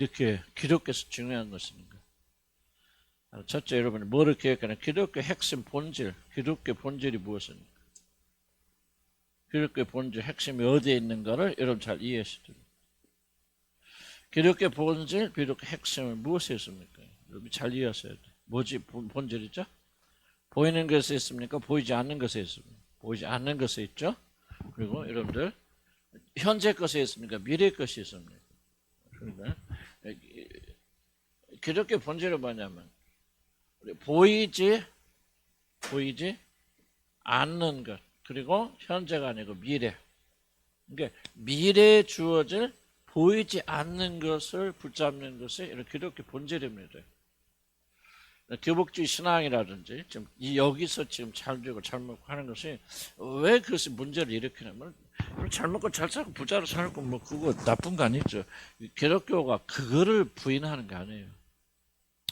이렇게 기독교에서 중요한 것은 첫째, 여러분이 뭐를 기억하냐? 기독교 핵심 본질, 기독교 본질이 무엇입니까? 기독교 본질 핵심이 어디에 있는가를 여러분 잘 이해하셔야 됩니다. 기독교 본질, 기독교 핵심은 무엇에 있습니까? 여러분 잘 이해하셔야 돼요. 뭐지 본질이죠? 보이는 것에 있습니까? 보이지 않는 것에 있습니까? 보이지 않는 것에 있죠? 그리고 여러분들 현재 것에 있습니까? 미래 것이 있습니까? 그러니까 기독교 본질은 뭐냐면 보이지 않는 것, 그리고 현재가 아니고 미래. 그러니까 미래에 주어질 보이지 않는 것을 붙잡는 것이 이런 기독교 본질입니다. 교복주의 신앙이라든지 지금 여기서 지금 잘 되고 잘 먹고 하는 것이 왜 그것이 문제를 일으키냐면 잘 먹고 잘 살고 부자로 살고 뭐 그거 나쁜 거 아니죠. 기독교가 그거를 부인하는 게 아니에요.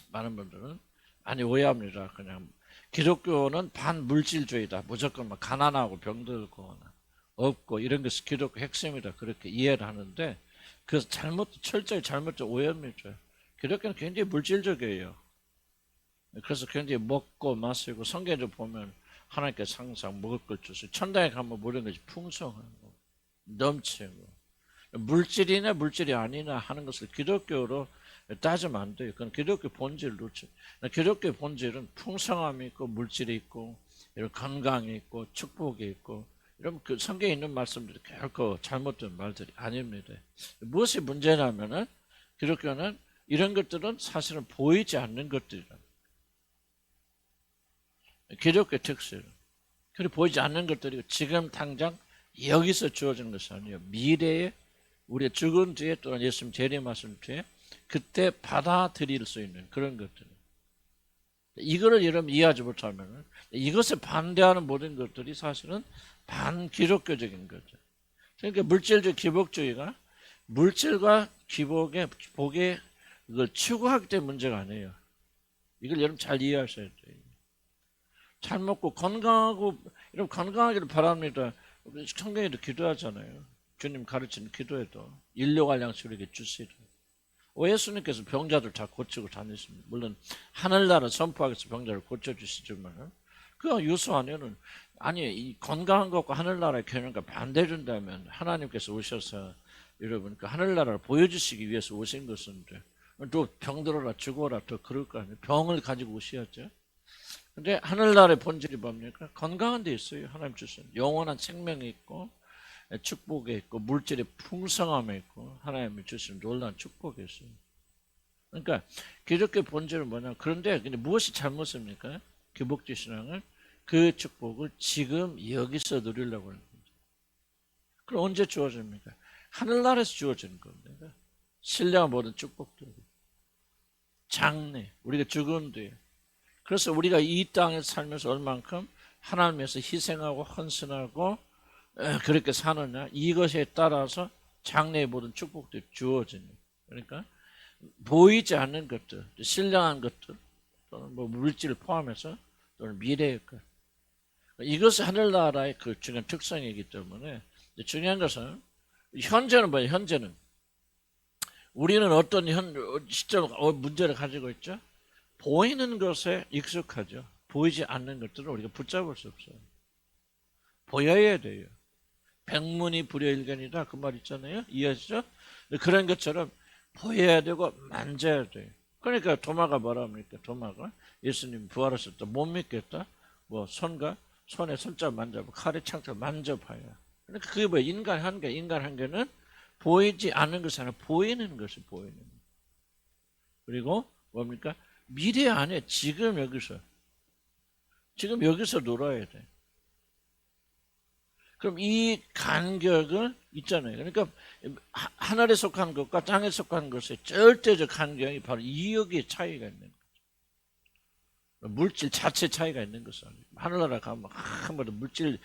많은 분들은 아니 오해합니다. 그냥 기독교는 반물질주의다. 무조건 막 가난하고 병들거나 없고 이런 것이 기독교 핵심이다. 그렇게 이해를 하는데 그 철저히 잘못 오해합니다. 기독교는 굉장히 물질적이에요. 그래서 굉장히 먹고 마시고 성경에 보면 하나님께서 항상 먹을 걸 주시고 천당에 가면 모든 것이 풍성하고 넘치고 물질이나 물질이 아니나 하는 것을 기독교로 따지면 안 돼요. 그건 기독교 본질을 놓쳐. 기독교 본질은 풍성함이 있고 물질이 있고 이런 건강이 있고 축복이 있고 이런 그 성경에 있는 말씀들이 결코 잘못된 말들이 아닙니다. 무엇이 문제냐면은 기독교는 이런 것들은 사실은 보이지 않는 것들이다. 기독교 특성. 그리고 보이지 않는 것들이 지금 당장 여기서 주어지는 것이 아니에요. 미래에 우리가 죽은 뒤에 또는 예수님 재림하신 뒤에 그때 받아들일 수 있는 그런 것들. 이거를 여러분 이해하지 못하면 이것에 반대하는 모든 것들이 사실은 반기독교적인 거죠. 그러니까 물질적 기복주의가 물질과 복에 이걸 추구하기 때문에 문제가 아니에요. 이걸 여러분 잘 이해하셔야 돼요. 잘 먹고 건강하고 여러분 건강하기를 바랍니다. 성경에도 기도하잖아요. 주님 가르치는 기도에도 인력할 양식을 주시라. 예수님께서 병자들 다 고치고 다니십니다. 물론 하늘나라 선포하기 위해서 병자를 고쳐주시지만 그 유수 안에는 아니 이 건강한 것과 하늘나라의 개념과 반대된다면 하나님께서 오셔서 여러분 그 하늘나라를 보여주시기 위해서 오신 것인데 또 병들어라 죽어라 또 그럴 거 아니에요. 병을 가지고 오셔야죠. 근데 하늘나라의 본질이 뭡니까? 건강한 데 있어요. 하나님 주신 영원한 생명이 있고 축복이 있고 물질의 풍성함이 있고 하나님이 주신 놀라운 축복이 있어요. 그러니까 기독교 본질은 뭐냐? 그런데 무엇이 잘못입니까? 기복주의 신앙은 그 축복을 지금 여기서 누리려고 하는 거죠. 그럼 언제 주어집니까? 하늘나라에서 주어지는 겁니다. 신뢰와 모든 축복들, 장래, 우리가 죽은 뒤에. 그래서 우리가 이 땅에 살면서 얼만큼 하나님에서 희생하고 헌신하고 그렇게 사느냐 이것에 따라서 장래의 모든 축복들이 주어지는. 그러니까 보이지 않는 것들, 신령한 것들 또는 뭐 물질을 포함해서 또는 미래의 것 이것이 하늘나라의 그 중요한 특성이기 때문에 중요한 것은 현재는 뭐예요? 현재는 우리는 어떤 시점 문제를 가지고 있죠? 보이는 것에 익숙하죠. 보이지 않는 것들은 우리가 붙잡을 수 없어요. 보여야 돼요. 백문이 불여일견이다 그 말 있잖아요. 이해하시죠? 그런 것처럼 보여야 되고 만져야 돼요. 그러니까 도마가 뭐랍니까? 도마가 예수님 부활하셨을 때 못 믿겠다. 뭐 손에 손잡 만져봐 칼에 창자 만져봐야. 그러니까 그게 뭐야? 인간 한계는 보이지 않는 것이 아니라 보이는 것이 보이는 것. 그리고 뭡니까? 미래 안에 지금 여기서 놀아야 돼. 그럼 이 간격을 있잖아요. 그러니까 하늘에 속한 것과 땅에 속한 것의 절대적 간격이 바로 이역의 차이가 있는 거죠. 물질 자체 차이가 있는 것은 아니에요. 하늘나라 가면 아무래도 물질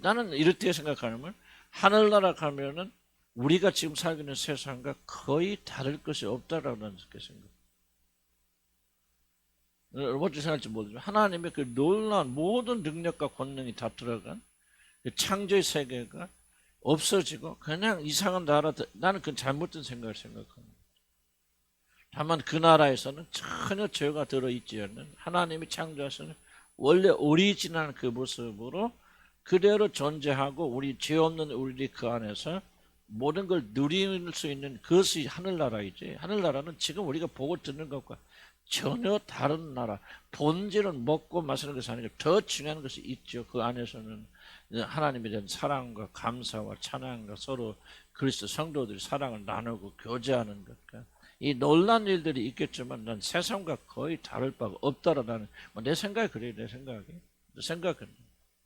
나는 이렇게 생각하면 하늘나라 가면은 우리가 지금 살고 있는 세상과 거의 다를 것이 없다라고 나는 생각해요. 어떻게 생각할지 모르지만 하나님의 그 놀라운 모든 능력과 권능이 다 들어간 그 창조의 세계가 없어지고 그냥 이상한 나라 나는 그건 잘못된 생각을 생각합니다. 다만 그 나라에서는 전혀 죄가 들어있지 않는 하나님이 창조하시는 원래 오리지널 그 모습으로 그대로 존재하고 우리 죄 없는 우리 그 안에서 모든 걸 누릴 수 있는 그것이 하늘나라이지. 하늘나라는 지금 우리가 보고 듣는 것과 전혀 다른 나라. 본질은 먹고 마시는 것이 아니라 더 중요한 것이 있죠. 그 안에서는 하나님에 대한 사랑과 감사와 찬양과 서로 그리스도 성도들이 사랑을 나누고 교제하는 것과 이 놀란 일들이 있겠지만 난 세상과 거의 다를 바가 없다라는 내 생각이 그래요. 내 생각은.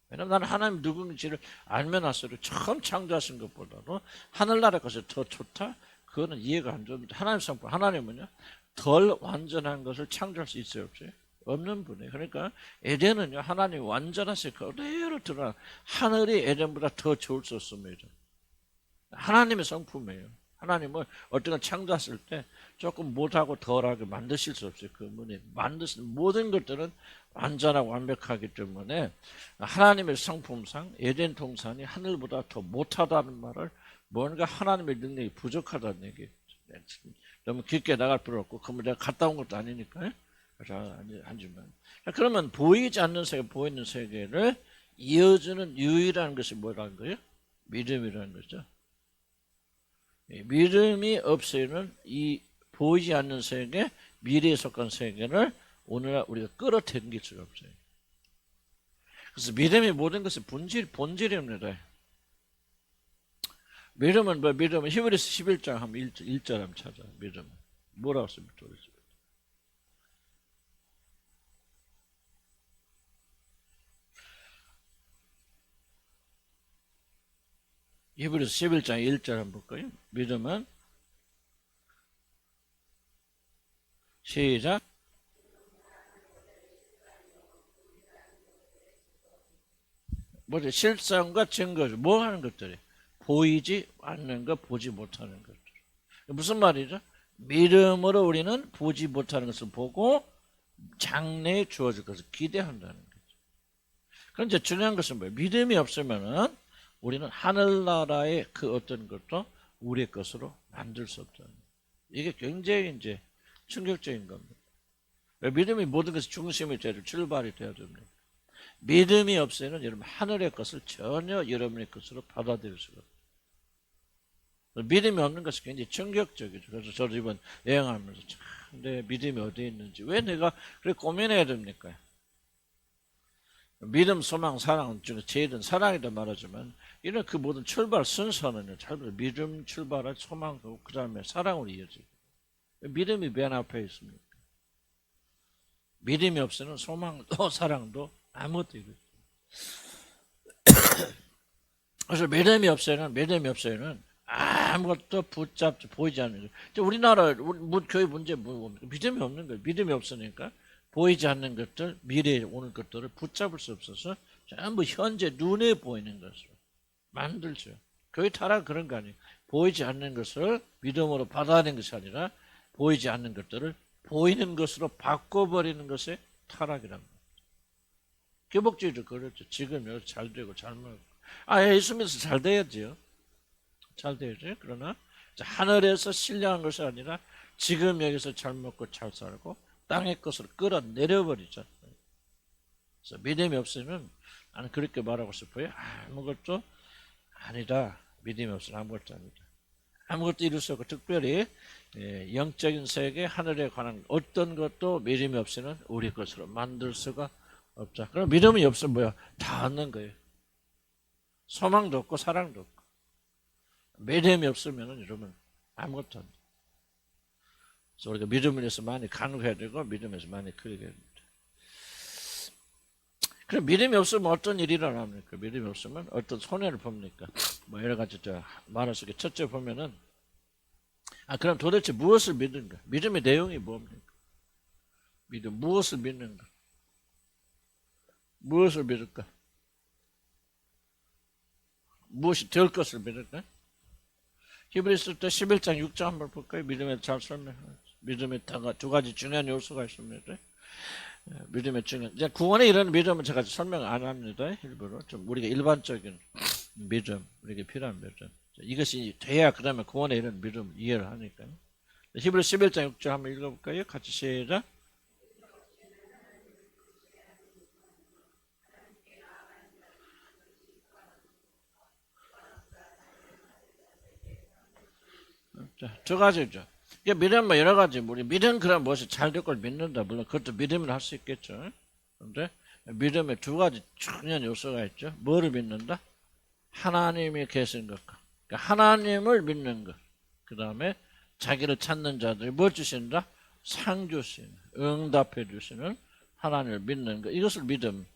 왜냐면 나는 하나님 누군지를 알면 할수록 처음 창조하신 것보다도 하늘나라 것이 더 좋다? 그거는 이해가 안 됩니다. 하나님 성품, 하나님은요, 덜 완전한 것을 창조할 수 있어요, 없어요? 없는 분이에요. 그러니까 에덴은요, 하나님이 완전하신 그대로 드러나 하늘이 에덴보다 더 좋을 수 없습니다. 하나님의 성품이에요. 하나님은 어떤 걸 창조했을 때 조금 못하고 덜하게 만드실 수 없어요. 그 분이 만드신 모든 것들은 완전하고 완벽하기 때문에 하나님의 성품상 에덴 동산이 하늘보다 더 못하다는 말을 뭔가 하나님의 능력이 부족하다는 얘기예요. 너무 깊게 나갈 필요 없고 그러면 내가 갔다 온 것도 아니니까요. 하지만 그러면 보이지 않는 세계, 보이는 세계를 이어주는 유일한 것이 뭐라는 거예요? 믿음이라는 거죠. 믿음이 없이는 이 보이지 않는 세계, 미래에 속한 세계를 오늘날 우리가 끌어당길 수가 없어요. 그래서 믿음이 모든 것의 본질입니다. 믿음은 뭐, 믿음은 히브리서 11장 하면 1절 한번 찾아. 믿음은 뭐라고 씁니까? 히브리서 11장 1절 한번 볼까요? 믿음은 시작. 뭐죠? 실상과 증거죠. 뭐 하는 것들이? 보이지 않는 것, 보지 못하는 것들. 무슨 말이죠? 믿음으로 우리는 보지 못하는 것을 보고 장래에 주어질 것을 기대한다는 거죠. 그런데 중요한 것은 뭐예요? 믿음이 없으면은 우리는 하늘나라의 그 어떤 것도 우리의 것으로 만들 수 없다는 거예요. 이게 굉장히 이제 충격적인 겁니다. 믿음이 모든 것의 중심이 되고 출발이 되어야 됩니다. 믿음이 없으면 여러분 하늘의 것을 전혀 여러분의 것으로 받아들일 수가 없어요. 믿음이 없는 것이 굉장히 충격적이죠. 그래서 저도 이번 여행하면서 참 내 믿음이 어디에 있는지 왜 내가 그렇게 고민해야 됩니까? 믿음, 소망, 사랑 중에 제일은 사랑이다 말하지만 이런 그 모든 출발 순서는 잘 보세요. 믿음 출발할 소망하고 그 다음에 사랑으로 이어지고 믿음이 맨 앞에 있습니다. 믿음이 없으면 소망도 사랑도 아무것도 이루어지죠. 그래서 믿음이 없어요는 아무것도 붙잡지 보이지 않는 거예요. 우리나라 교회 문제 뭡니까? 믿음이 없는 거예요. 믿음이 없으니까 보이지 않는 것들, 미래에 오는 것들을 붙잡을 수 없어서 전부 현재 눈에 보이는 것으로 만들죠. 교회 타락 그런 거 아니에요. 보이지 않는 것을 믿음으로 받아내는 것이 아니라 보이지 않는 것들을 보이는 것으로 바꿔버리는 것이 타락이란 말이에요. 개복주의도 그렇죠. 지금 여기 잘 되고 잘 먹고. 예수 믿어서 잘 돼야지요. 잘 돼야죠. 그러나 하늘에서 신령한 것이 아니라 지금 여기서 잘 먹고 잘 살고 땅의 것으로 끌어내려버리죠. 그래서 믿음이 없으면 나는 그렇게 말하고 싶어요. 아무것도 아니다. 믿음이 없으면 아무것도 아니다. 아무것도 이룰 수 없고 특별히 영적인 세계 하늘에 관한 어떤 것도 믿음이 없이는 우리 것으로 만들 수가 없자. 그럼 믿음이 없으면 뭐야? 다 얻는 거예요. 소망도 없고 사랑도 없고. 믿음이 없으면 여러분 아무것도 안 돼. 그래서 우리가 믿음을 위해서 많이 간구해야 되고 믿음에서 많이 크게 해야 됩니다. 그럼 믿음이 없으면 어떤 일이 일어납니까? 믿음이 없으면 어떤 손해를 봅니까? 뭐 여러 가지 말할 수 있게 첫째 보면은 그럼 도대체 무엇을 믿는가? 믿음의 내용이 뭡니까? 믿음 무엇을 믿는가? 무엇을 믿을까? 무엇이 될 것을 믿을까? 히브리서 때 11장 6장 한번 볼까요? 믿음에 잘 설명하죠. 믿음에 두 가지 중요한 요소가 있습니다. 믿음의 중요한 이제 구원에 이르는 믿음은 제가 설명 안 합니다. 일부러 좀 우리가 일반적인 믿음, 우리에게 필요한 믿음. 이것이 돼야 그다음에 구원에 이르는 믿음 이해를 하니까요. 히브리 11장 6절 한번 읽어볼까요? 같이 시작. 자, 두 가지죠. 이게 믿음 뭐 여러 가지, 우리 믿음 그런 무엇이 잘 될 걸 믿는다. 물론 그것도 믿음을 할 수 있겠죠. 그런데 믿음에 두 가지 중요한 요소가 있죠. 뭐를 믿는다? 하나님이 계신 것과. 그러니까 하나님을 믿는 것. 그 다음에 자기를 찾는 자들이 뭐 주신다? 상 주시는, 응답해 주시는 하나님을 믿는 것. 이것을 믿음.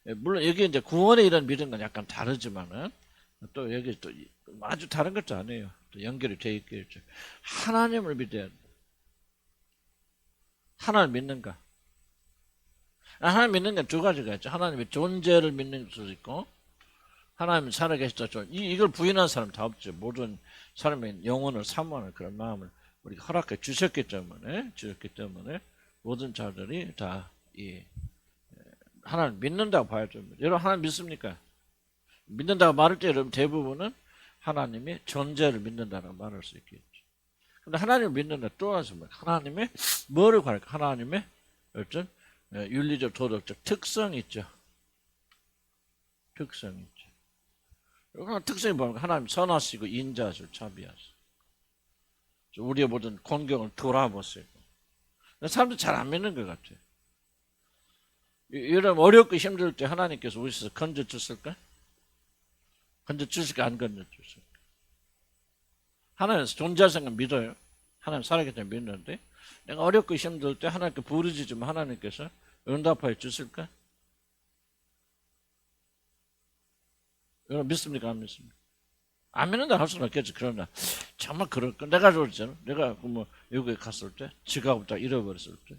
물론 여기 이제 구원에 이런 믿음과 약간 다르지만은 또 여기 또 아주 다른 것도 아니에요. 또 연결이 돼 있겠죠. 하나님을 믿어야 돼. 하나님을 믿는가? 하나님 믿는 게 두 가지가 있죠. 하나님의 존재를 믿는 것도 있고, 하나님이 살아계시다. 이걸 부인하는 사람 다 없죠. 모든 사람의 영혼을 사모하는 그런 마음을 우리가 허락해 주셨기 때문에, 모든 자들이 다 하나님 믿는다고 봐야 됩니다. 여러분, 하나님 믿습니까? 믿는다고 말할 때 여러분 대부분은 하나님의 존재를 믿는다고 말할 수 있겠죠. 근데 하나님을 믿는다 또 하지만 하나님의 뭐를 관할까? 하나님의 어떤 윤리적 도덕적 특성이 있죠. 특성이 있죠. 그런 특성이 뭐냐면 하나님 선하시고 인자하시고 자비하시고 우리의 모든 공경을 돌아보시고. 사람들 잘 안 믿는 것 같아요. 여러분 어렵고 힘들 때 하나님께서 우리에서 건져주실까? 건져주실까? 안 건져주실까? 하나님 존재할 생각 믿어요. 하나님 살아계실 때 믿는데 내가 어렵고 힘들 때 하나님께 부르짖으면 하나님께서 응답하여 주실까? 여러분 믿습니까? 안 믿습니까? 안 믿는다 할 수는 없겠지. 그러나 정말 그럴까? 내가 그랬잖아. 내가 뭐 외국에 갔을 때 지갑을 다 잃어버렸을 때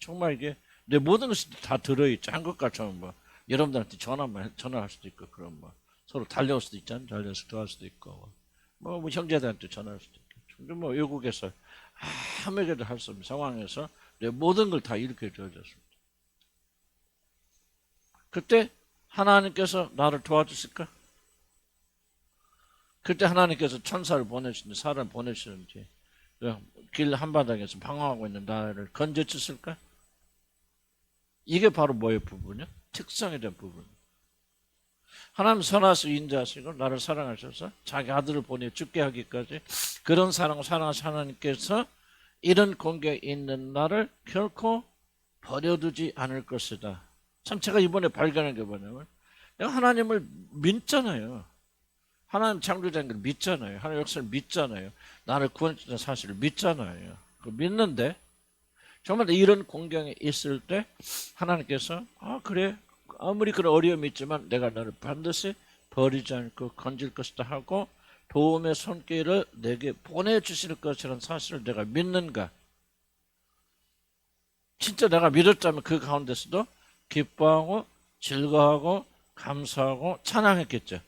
정말 이게 내 모든 것이 다 들어있지. 한국같이면 뭐 여러분들한테 전화할 수도 있고 그럼 뭐 서로 달려올 수도 있잖아. 달려서 도할 수도 있고 뭐 형제들한테 전화할 수도 있고. 근데 뭐 외국에서 아무에게도 할 수 없는 상황에서 내 모든 걸 다 잃게 되어졌습니다. 그때 하나님께서 나를 도와주실까? 그때 하나님께서 천사를 보내시는지 사람을 보내시는지 길 한바닥에서 방황하고 있는 나를 건져주실까? 이게 바로 뭐의 부분이요? 특성에 대한 부분. 하나님 선하시고 인자하시고 나를 사랑하셔서 자기 아들을 보내 죽게 하기까지 그런 사랑을 사랑하신 하나님께서 이런 공격에 있는 나를 결코 버려두지 않을 것이다. 참 제가 이번에 발견한 게 뭐냐면 내가 하나님을 믿잖아요. 하나님 창조자인 걸 믿잖아요. 하나님 역사를 믿잖아요. 나를 구원했다는 사실을 믿잖아요. 믿는데 정말 이런 공경에 있을 때 하나님께서 그래 아무리 그런 어려움이 있지만 내가 너를 반드시 버리지 않고 건질 것이다 하고 도움의 손길을 내게 보내주실 것이라는 사실을 내가 믿는가? 진짜 내가 믿었다면 그 가운데서도 기뻐하고 즐거워하고 감사하고 찬양했겠죠.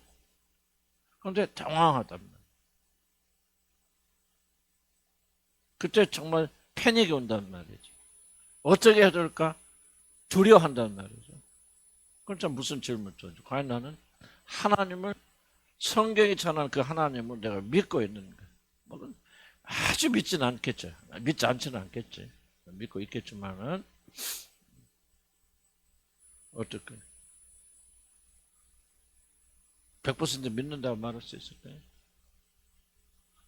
그런데 당황하단 말이에요. 그때 정말 패닉이 온단 말이죠. 어떻게 해야 될까? 두려워한단 말이죠. 그럼 참 무슨 질문을 던져? 과연 나는 하나님을 성경이 전하는 그 하나님을 내가 믿고 있는가? 물론 아주 믿지는 않겠죠. 믿지 않지는 않겠지. 믿고 있겠지만은 어떻게 100% 믿는다고 말할 수 있을까요?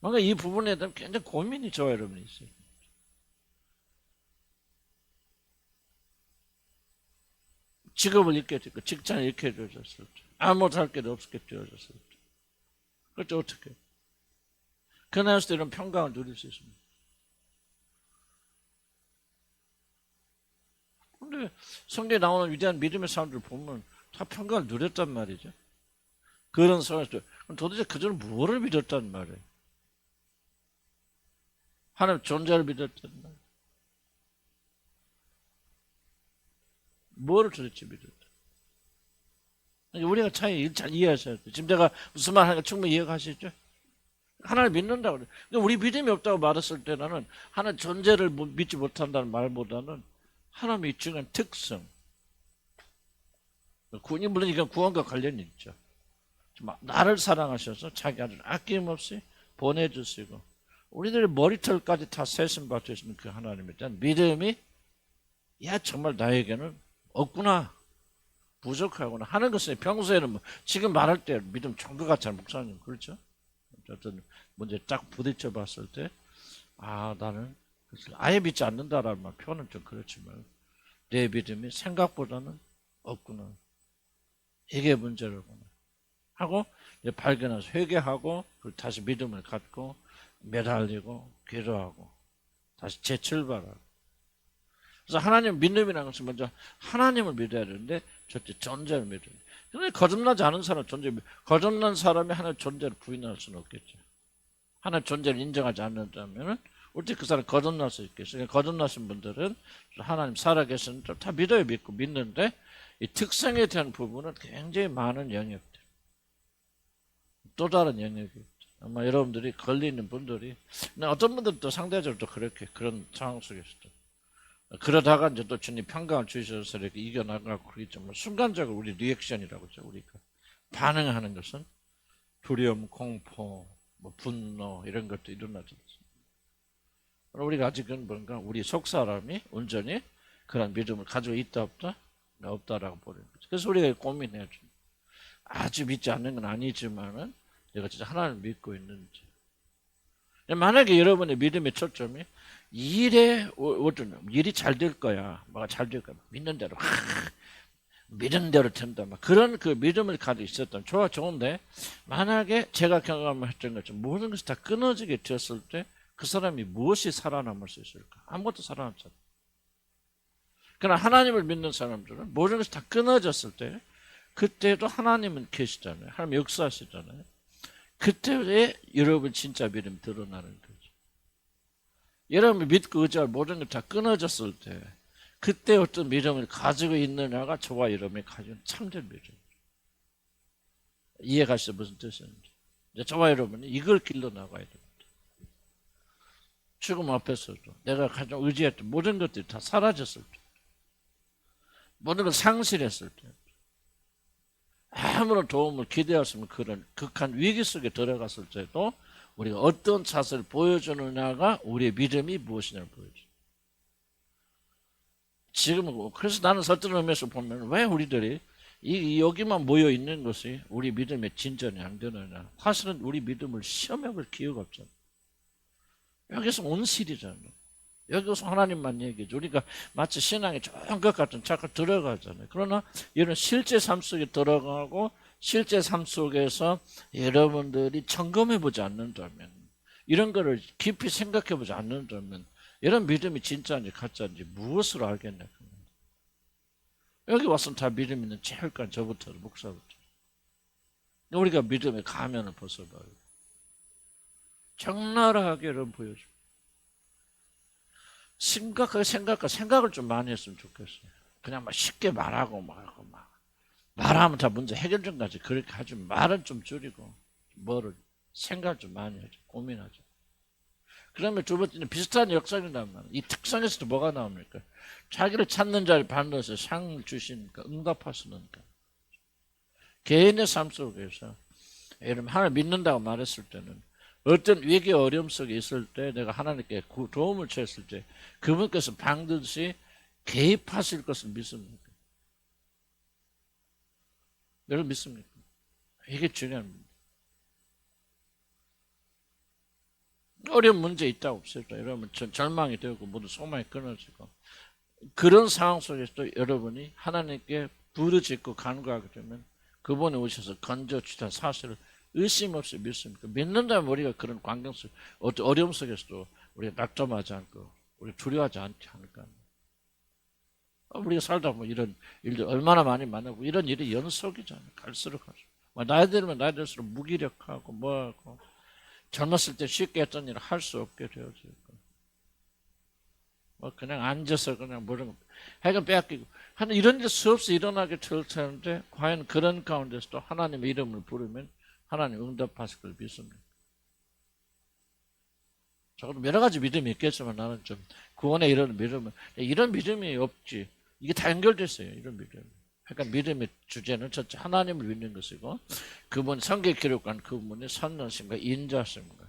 뭔가 이 부분에 대한 굉장히 고민이 저와 여러분이 있어요. 직업을 잃게 되고 직장을 잃게 되어졌을 때 아무것도 할 게 없게 되어졌을 때 그때 어떻게 그날에서 이런 평강을 누릴 수 있습니다. 그런데 성경에 나오는 위대한 믿음의 사람들 보면 다 평강을 누렸단 말이죠. 그런 상황에서 도대체 그들은 무엇을 믿었단 말이에요? 하나님 존재를 믿었단 말이에요. 뭐를 도대체 믿었다? 우리가 차이 잘 이해하셔야 돼요. 지금 제가 무슨 말 하니까 충분히 이해가시죠? 하나님을 믿는다고 그래요. 근데 우리 믿음이 없다고 말했을 때 나는 하나님 존재를 믿지 못한다는 말보다는 하나님의 중요한 특성. 물론 이건 구원과 관련이 있죠. 나를 사랑하셔서 자기 아들 아낌없이 보내주시고 우리들의 머리털까지 다 세심 받쳐 있는 그 하나님에 대한 믿음이 야 정말 나에게는 없구나, 부족하구나 하는 것은 평소에는 뭐 지금 말할 때 믿음 좋은 것 같잖아요, 목사님. 그렇죠? 어떤 문제 딱 부딪혀 봤을 때 나는 아예 믿지 않는다라는 말 표현은 좀 그렇지만 내 믿음이 생각보다는 없구나, 이게 문제로구나 하고 이제 발견해서 회개하고 다시 믿음을 갖고 매달리고 기도하고 다시 재출발하고. 그래서 하나님 믿음이라는 것은 먼저 하나님을 믿어야 되는데 첫째 존재를 믿어야 돼. 근데 거듭나지 않은 사람 거듭난 사람이 하나님의 존재를 부인할 수는 없겠죠. 하나님의 존재를 인정하지 않는다면은 어떻게 그 사람 거듭날 수 있겠어요? 거듭나신 분들은 하나님 살아계시는 다 믿어요, 믿고 믿는데 이 특성에 대한 부분은 굉장히 많은 영역들, 또 다른 영역이 아마 여러분들이 걸리는 분들이, 어떤 분들은 또 상대적으로 또 그렇게 그런 상황 속에서도 그러다가 이제 또 주님 평강을 주셔서 이렇게 이겨나가고 그러겠지만 순간적으로 우리 리액션이라고 하죠. 우리가 반응하는 것은 두려움, 공포, 뭐 분노 이런 것도 일어나죠. 우리가 아직은 뭔가 우리 속 사람이 온전히 그런 믿음을 가지고 있다 없다? 없다라고 보는 거죠. 그래서 우리가 고민해야죠. 아주 믿지 않는 건 아니지만은 내가 진짜 하나님을 믿고 있는지. 만약에 여러분의 믿음의 초점이 일이 잘 될 거야, 뭐가 잘 될 거야, 믿는 대로 믿은 대로 된다, 막 그런 그 믿음을 가지고 있었다면 좋은데 만약에 제가 경험했던 것처럼 모든 것이 다 끊어지게 되었을 때 그 사람이 무엇이 살아남을 수 있을까? 아무것도 살아남지 않아. 그러나 하나님을 믿는 사람들은 모든 것이 다 끊어졌을 때 그때도 하나님은 계시잖아요. 하나님 역사하시잖아요. 그때 여러분 진짜 믿음이 드러나는 거죠. 여러분이 믿고 의지할 모든 것 다 끊어졌을 때 그때 어떤 믿음을 가지고 있느냐가 저와 여러분이 가지고 있는 참된 믿음. 이해가시죠? 무슨 뜻인지. 저와 여러분이 이걸 길러 나가야 됩니다. 죽음 앞에서도 내가 가장 의지했던 모든 것들이 다 사라졌을 때, 모든 걸 상실했을 때, 아무런 도움을 기대했으면 그런 극한 위기 속에 들어갔을 때도 우리가 어떤 자세를 보여주느냐가 우리의 믿음이 무엇이냐를 보여줘. 지금 그래서 나는 설득을 하면서 보면 왜 우리들이 여기만 모여 있는 것이 우리 믿음의 진전이 안 되느냐. 사실은 우리 믿음을 시험해볼 기회가 없잖아. 여기서 온실이잖아. 여기서 하나님만 얘기해줘. 우리가 마치 신앙이 좋은 것 같은 자꾸 들어가잖아요. 그러나 이런 실제 삶 속에 들어가고 실제 삶 속에서 여러분들이 점검해보지 않는다면, 이런 거를 깊이 생각해보지 않는다면 이런 믿음이 진짜인지 가짜인지 무엇으로 알겠냐. 여기 와서 다 믿음 있는 체육관 저부터 목사부터 우리가 믿음의 가면을 벗어봐요. 적나라하게 여러분 보여줘. 심각하게 생각을 좀 많이 했으면 좋겠어요. 그냥 막 쉽게 말하고 말하면 다 문제 해결점 까지 그렇게 하지. 말은 좀 줄이고 생각을 좀 많이 하죠. 고민하죠. 그러면 두 번째는 비슷한 역사가 나오면 이 특성에서도 뭐가 나옵니까? 자기를 찾는 자를 반드시 상을 주시니까 응답하시니까. 개인의 삶 속에서 여러분 하나님 믿는다고 말했을 때는 어떤 위기 어려움 속에 있을 때 내가 하나님께 도움을 청했을 때 그분께서 반드시 개입하실 것을 믿습니까? 여러분 믿습니까? 이게 중요합니다. 어려운 문제 있다 없을까? 여러분 절망이 되고 모두 소망이 끊어지고 그런 상황 속에서도 여러분이 하나님께 부르짖고 간구하게 되면 그분이 오셔서 건져주신 사실을 의심 없이 믿습니까? 믿는다면 우리가 그런 환경 속, 어려움 속에서도 우리가 낙점하지 않고 우리가 두려워하지 않지 않을까. 우리가 살다 보면 이런 일들 얼마나 많이 만나고 이런 일이 연속이잖아요. 갈수록 하죠. 나이 들면 나이 들수록 무기력하고 뭐하고 젊었을 때 쉽게 했던 일을 할 수 없게 되어지고 그냥 앉아서 그냥 모르는 해가 빼앗기고 하는 이런 일 수없이 일어나게 될 텐데 과연 그런 가운데서도 하나님의 이름을 부르면 하나님 응답하실 걸 믿습니다. 저도 여러 가지 믿음이 있겠지만 나는 좀 구원에 이런 믿음이 없지. 이게 다 연결됐어요. 이런 믿음. 그러니까 믿음의 주제는 첫째 하나님을 믿는 것이고 그분 성경에 기록한 그분의 선하심과 인자심과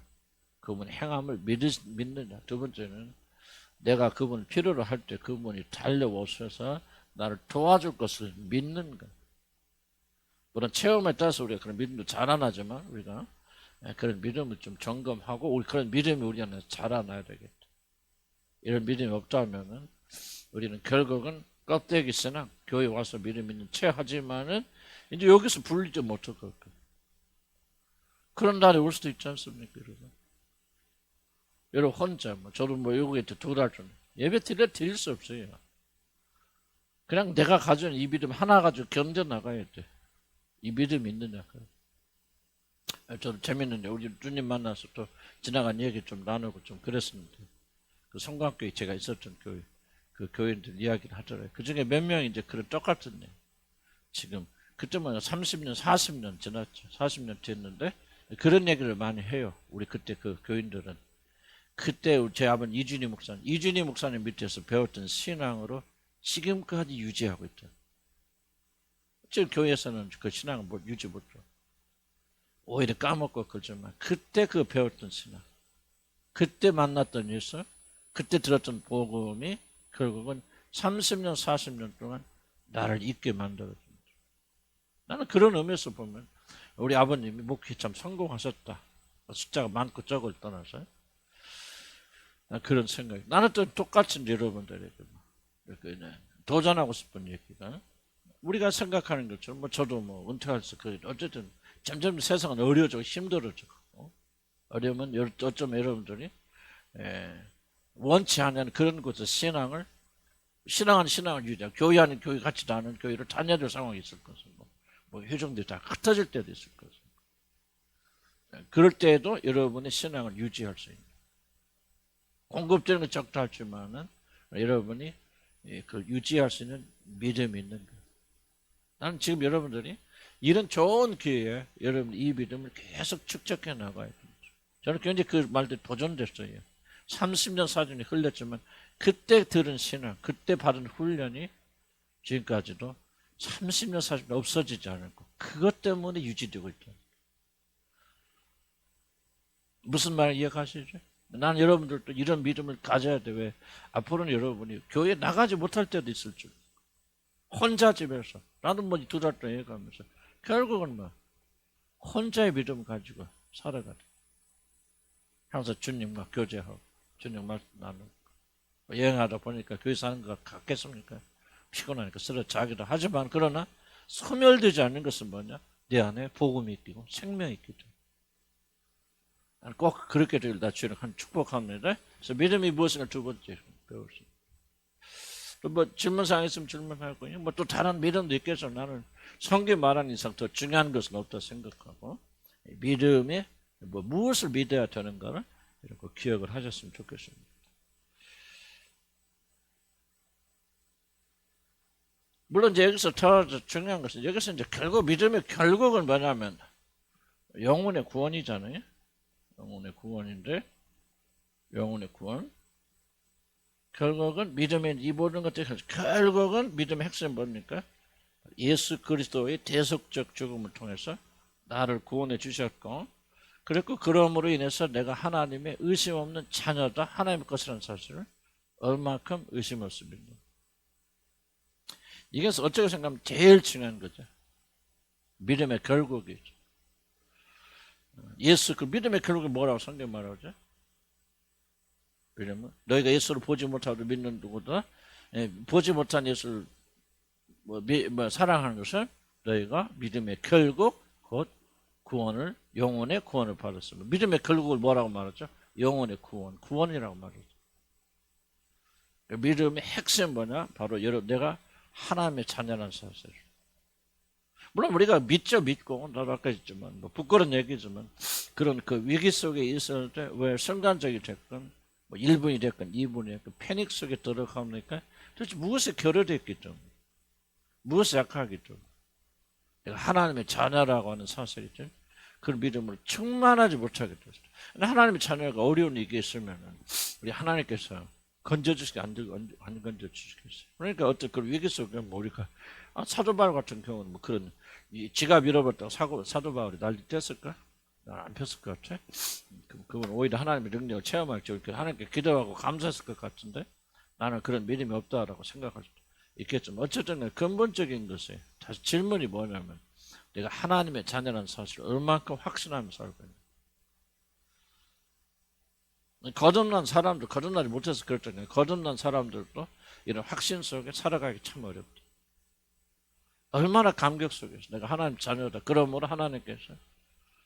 그분의 행함을 믿느냐. 두 번째는 내가 그분을 필요로 할 때 그분이 달려오셔서 나를 도와줄 것을 믿는 것. 물론 체험에 따라서 우리가 그런 믿음도 자라나지만 우리가 그런 믿음을 좀 점검하고 우리 그런 믿음이 우리 안에 자라나야 되겠다. 이런 믿음이 없다면은 우리는 결국은 껍데기 신앙, 교회 와서 믿음 있는 채 하지만은 이제 여기서 분리도 못할 것 같아요. 그런 날이 올 수도 있지 않습니까, 여러분? 여러분 혼자 저도 외국에 2달 전에 예배 드릴 수 없어요. 그냥 내가 가진 이 믿음 하나 가지고 견뎌 나가야 돼. 이 믿음이 있느냐. 저도 재밌는데 우리 주님 만나서 또 지나간 얘기 좀 나누고 좀 그랬습니다. 그 성곽교회 제가 있었던 교회 그 교인들 이야기를 하더라고요. 그 중에 몇 명이 이제 그런 똑같은 일. 지금 그때만 30년, 40년 지났죠. 40년 됐는데 그런 얘기를 많이 해요. 우리 그때 그 교인들은. 그때 제 아버님 이준희 목사님 밑에서 배웠던 신앙으로 지금까지 유지하고 있다. 지금 교회에서는 그 신앙을 유지 못해. 오히려 까먹고 그러지만 그때 그 배웠던 신앙, 그때 만났던 예수, 그때 들었던 복음이 결국은 30년, 40년 동안 나를 잊게 만들어줍니다. 나는 그런 의미에서 보면 우리 아버님이 목회 참 성공하셨다. 숫자가 많고 적을 떠나서 그런 생각이. 나는 또 똑같은 여러분들에게 도전하고 싶은 얘기가 우리가 생각하는 것처럼 저도 은퇴해서 어쨌든 점점 세상은 어려워지고 힘들어지고 어려우면 어쩌면 여러분들이 원치 않는 그런 곳에서 신앙은 신앙을 유지하고 교회 아닌 교회 같지도 않은 교회를 다녀야 될 상황이 있을 것이고 회중들이 다 흩어질 때도 있을 것이고 그럴 때에도 여러분의 신앙을 유지할 수 있는 공급되는 건 적다 할지만은 여러분이 그 유지할 수 있는 믿음이 있는 거예요. 나는 지금 여러분들이 이런 좋은 기회에 여러분 이 믿음을 계속 축적해 나가야 됩니다. 저는 굉장히 그 말들이 도전됐어요. 30년, 40년이 흘렸지만 그때 들은 신앙, 그때 받은 훈련이 지금까지도 30년, 40년 없어지지 않고 그것 때문에 유지되고 있다. 무슨 말 이해가시죠? 난 여러분들도 이런 믿음을 가져야 돼. 왜? 앞으로는 여러분이 교회에 나가지 못할 때도 있을 줄. 혼자 집에서. 나도 2달 동안 가면서 결국은 혼자의 믿음 가지고 살아가다. 항상 주님과 교제하고 주님 말씀 나누고 여행하다 보니까 교회 사는 것 같겠습니까? 피곤하니까 쓰러 자기도 하지만 그러나 소멸되지 않는 것은 뭐냐? 내 안에 복음이 있고 생명이 있기 때문에. 꼭 그렇게 되길 다 주님 축복합니다. 그래서 믿음이 무엇인가 두 번째 배울 수 있습니다. 또 질문사항 있으면 질문하고요. 또 다른 믿음도 있겠죠. 나는 성경 말하는 이상 더 중요한 것은 없다 생각하고 믿음에 무엇을 믿어야 되는가를 이렇게 기억을 하셨으면 좋겠습니다. 물론 이제 여기서 더 중요한 것은 여기서 이제 결국 믿음의 결국은 뭐냐면 영혼의 구원이잖아요. 영혼의 구원인데 영혼의 구원 결국은 믿음의 이 모든 것들 결국은 믿음의 핵심은 뭡니까? 예수 그리스도의 대속적 죽음을 통해서 나를 구원해 주셨고 그리고 그러므로 인해서 내가 하나님의 의심 없는 자녀다 하나님의 것이라는 사실을 얼마큼 의심 없습니다. 이게 어떻게 생각하면 제일 중요한 거죠. 믿음의 결국이죠. 예수 그 믿음의 결국이 뭐라고 성경 말하죠? 믿음은 너희가 예수를 보지 못하고 믿는 누구다 보지 못한 예수를 사랑하는 것은 너희가 믿음의 결국 곧 구원을 영혼의 구원을 받았습니다. 믿음의 결국을 뭐라고 말하죠? 영혼의 구원이라고 말하죠. 믿음의 핵심은 뭐냐? 바로 내가 하나님의 자녀라는 사실. 물론 우리가 믿고 나도 아까 했지만 부끄러운 얘기지만 그런 그 위기 속에 있을 때 왜 순간적이 됐건 1분이 됐건 2분이 됐건 패닉 속에 들어가니까 도대체 무엇에 결여됐기 때문에 무엇에 약하기 때문에 내가 하나님의 자녀라고 하는 사실이죠. 그 믿음을 충만하지 못하게 됐어요. 하나님의 자녀가 어려운 일이 있으면 우리 하나님께서 건져주시게 안 건져주시겠어요. 그러니까 어떤 그 위기 속에 우리가 사도 바울 같은 경우는 그런 지갑 잃어버렸다고 사도 바울이 난리 됐을까? 난 안 폈을 것 같아. 그분 오히려 하나님의 능력을 체험할 줄 하나님께 기도하고 감사했을 것 같은데 나는 그런 믿음이 없다라고 생각할 수 있겠지만 어쨌든 근본적인 것이 다시 질문이 뭐냐면 내가 하나님의 자녀라는 사실을 얼만큼 확신하며 살고 있는 거듭난 사람들 거듭나지 못해서 그렇잖아요. 거듭난 사람들도 이런 확신 속에 살아가기 참 어렵다. 얼마나 감격 속에서 내가 하나님 자녀다. 그러므로 하나님께서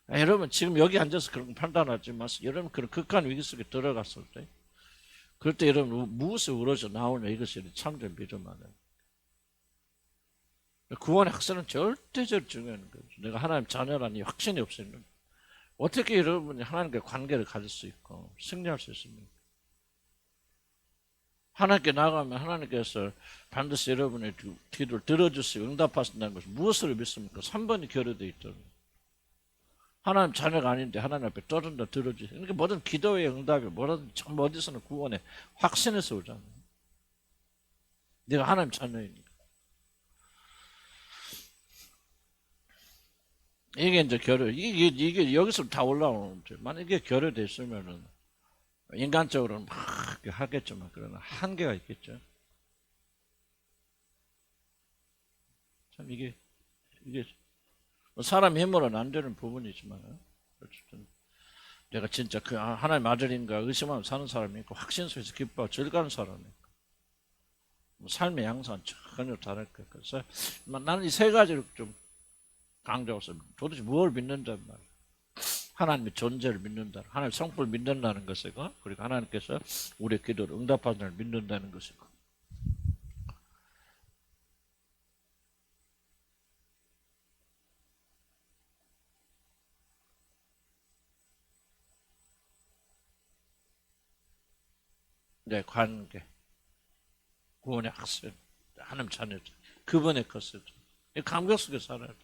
여러분 지금 여기 앉아서 그런 판단하지 마세요. 여러분 그런 극한 위기 속에 들어갔을 때 그럴 때 여러분 무엇을 우러져 나오냐 이것이 참된 믿음 안에 구원의 확신은 절대적으로 중요한 거죠. 내가 하나님 자녀라는 이 확신이 없으면 어떻게 여러분이 하나님과 관계를 가질 수 있고 승리할 수 있습니까? 하나님께 나가면 하나님께서 반드시 여러분의 기도를 들어주시고 응답하신다는 것은 무엇을 믿습니까? 3번이 결여되어 있더라고요. 하나님 자녀가 아닌데 하나님 앞에 떠든다 들어주세요. 그러니까 모든 기도의 응답이 뭐라든 전부 어디서는 구원의 확신에서 오잖아요. 내가 하나님 자녀이니까. 이게 이제 결여, 이게 여기서 다 올라오는데, 만약에 결여됐으면은, 인간적으로는 막 하겠지만, 그러나 한계가 있겠죠. 참, 이게, 사람 힘으로는 안 되는 부분이지만, 어쨌든, 내가 진짜 그 하나님 아들인가 의심하면 사는 사람이 있고, 확신 속에서 기뻐하고 즐거운 사람이 있고, 삶의 양상은 전혀 다를 거예요. 그래서 나는 이 세 가지를 좀 강조해서 도대체 뭘 믿는단 말이에요. 하나님의 존재를 믿는다. 하나님의 성품을 믿는다는 것이고 그리고 하나님께서 우리의 기도를 응답하는 믿는다는 것이고 내 관계, 구원의 학생, 하나님 자녀들 그분의 것을 감격 속에 살아야 돼.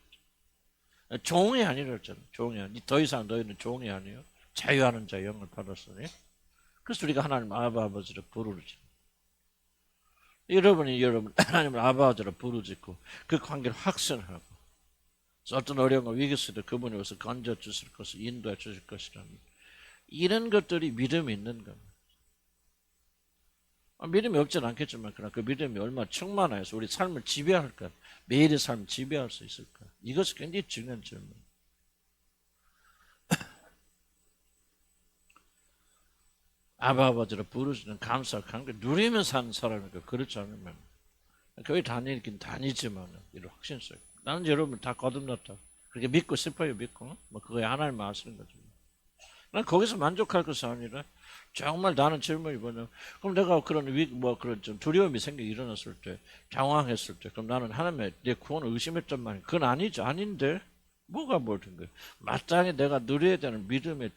종이 아니라 했잖아. 종이 아니. 더 이상 너희는 종이 아니요. 자유하는 자 영을 받았으니. 그래서 우리가 하나님 아버지를 부르지. 여러분이 하나님을 아버지로 부르짖고 그 관계를 확신하고 어떤 어려움과 위기 속에 그분이 와서 건져 주실 것을 인도해 주실 것이라는 이런 것들이 믿음이 있는 겁니다. 믿음이 없지는 않겠지만 그러나 그 믿음이 얼마나 충만해서 우리 삶을 지배할까 매일의 삶을 지배할 수 있을까 이것이 굉장히 중요한 질문. 아버지로 부르시는 감사와 관계 누리면 사는 사람이니까 그렇지 않으면 교회 다니긴 다니지만 이런 확신 속에 나는 여러분 다 거듭났다 그렇게 믿고 싶어요. 믿고 뭐 그거에 하나님 아시는 거죠. 난 거기서 만족할 것이 아니라 정말 나는 질문이 뭐냐 그럼 내가 그런 그런 좀 두려움이 일어났을 때 당황했을 때 그럼 나는 하나님의 내 구원을 의심했단 말이야. 그건 아니죠. 아닌데 뭐가 뭐든 거예요. 마땅히 내가 누려야 되는 믿음의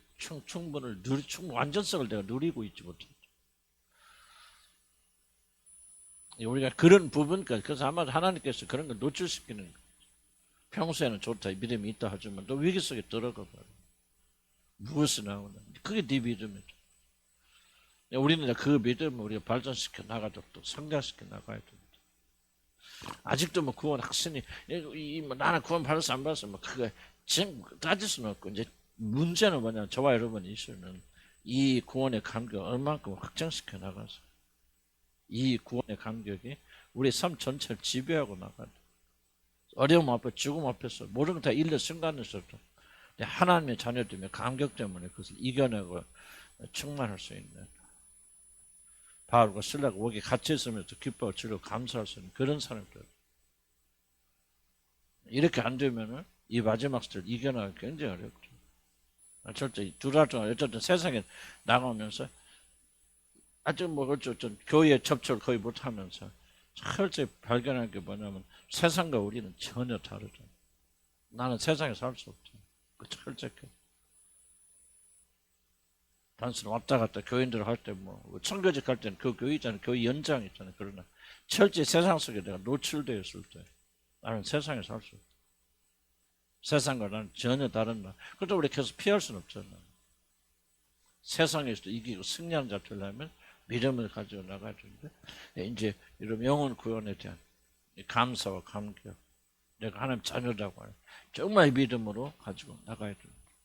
충분을 완전성을 내가 누리고 있지 못했죠. 우리가 그런 부분까지 그래서 아마 하나님께서 그런 걸 노출시키는 거예요. 평소에는 좋다 믿음이 있다 하지만 또 위기 속에 들어가 버려. 무엇이 나오나 그게 네 믿음이죠. 우리는 그 믿음을 우리가 발전시켜 나가도록 또 성장시켜 나가야 됩니다. 아직도 뭐 구원 확신이 나는 구원 받았어 안 받았어 뭐 그거 지금 따질 수는 없고 이제 문제는 뭐냐 저와 여러분 이슈는 이 구원의 감격을 얼마만큼 확장시켜 나가서 이 구원의 감격이 우리 삶 전체를 지배하고 나가야 돼. 어려움 앞에 죽음 앞에서 모든 걸 다 잃는 순간에서도 하나님의 자녀들의 감격 때문에 그것을 이겨내고 충만할 수 있는 바울과 실라가 거기에 갇혀 있으면서 기뻐하고 즐거워 감사할 수 있는 그런 사람들. 이렇게 안 되면은 이 마지막 시대를 이겨나가기 굉장히 어렵죠. 절대 두 달 동안 어쨌든 세상에 나가면서 아주 뭐 어쨌든 교회에 접촉을 거의 못하면서 철저히 발견한 게 뭐냐면 세상과 우리는 전혀 다르죠. 나는 세상에 살 수 없죠. 그 철저히 단순히 왔다 갔다 교인들 할 때 뭐 청교직 할 때는 그 교회 있잖아요. 교회 연장 있잖아요. 그러나 철저히 세상 속에 내가 노출되어 있을 때 나는 세상에 살 수 없다. 세상과 나는 전혀 다른 나. 그래도 우리 계속 피할 수는 없잖아. 세상에서도 이기고 승리하는 자 되려면 믿음을 가지고 나가야 되는데 이제 이런 영혼 구원에 대한 감사와 감격 내가 하나님 자녀라고 하는 정말 믿음으로 가지고 나가야 됩니다.